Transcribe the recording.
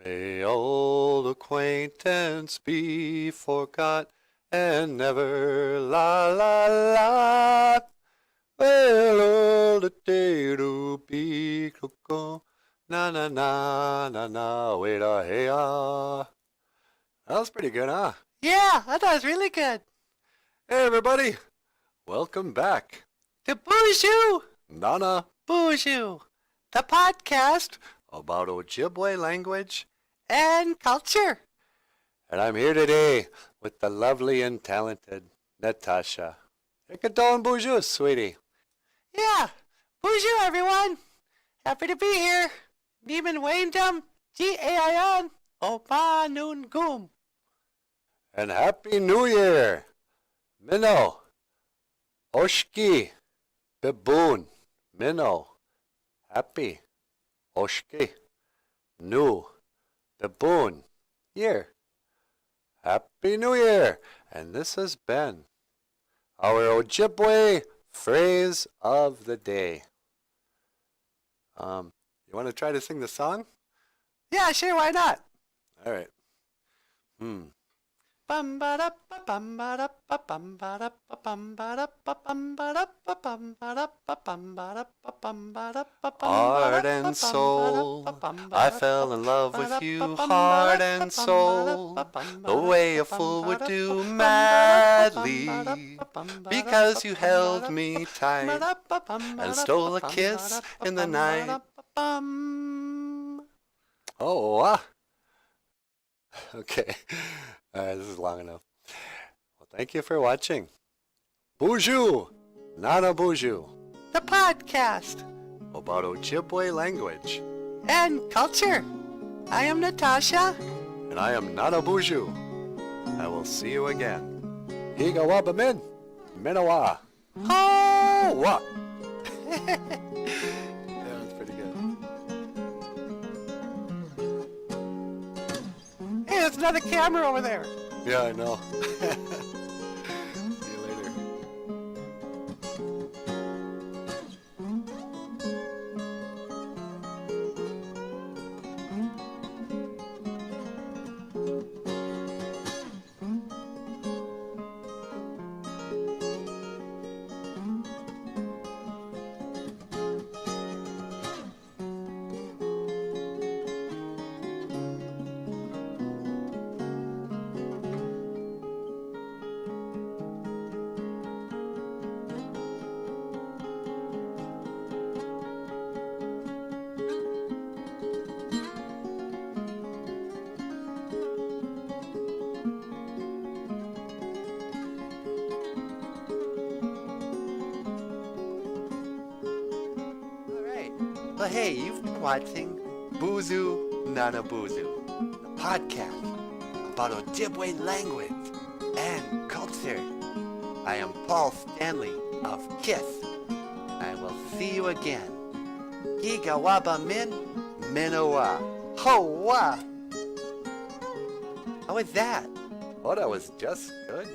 May old acquaintance be forgot and never la la la. Well, all the day to be coco. Na na na na na wait a hey ah. That was pretty good, huh? Yeah, I thought it was really good. Hey everybody, welcome back To BOOZHOO, Nana BOOZHOO, the podcast about Ojibwe language, and culture. and I'm here today with the lovely and talented Natasha. Ikadon BOOZHOO, sweetie. Yeah, BOOZHOO, everyone. Happy to be here. Neeman Waindum, G-A-I-N, Opa Noon Goom. And Happy New Year! MINO, OSHKI, BIBOON, MINO, Happy, OSHKI, New, BIBOON, Year. Happy New Year! And this has been our Ojibwe phrase of the day. You want to try to sing the song? Yeah, sure, why not? All right. Bum ba da ba bum ba da ba bum ba da ba bum ba da ba bum ba da ba bum ba da ba bum ba da ba bum ba da ba bum Heart and soul, I fell in love with you, heart and soul, the way a fool would do madly, because you held me tight and stole a kiss in the night. Oh, ah. Okay. All right, this is long enough. Well, thank you for watching. BOOZHOO, Nana BOOZHOO, The podcast about Ojibwe language. and culture. I am Natasha. And I am Nana BOOZHOO. I will see you again. Higa waba min, minawa. Ho! Wa. Yeah, that's pretty good. Hey, there's another camera over there. Yeah, I know. See you later. Well, hey, you've been watching BOOZHOO, Nana BOOZHOO, the podcast about Ojibwe language and culture. I am Paul Stanley of KISS. I will see you again. Gigawaba min, minowa. Hoa! How was that? Oh, that was just good.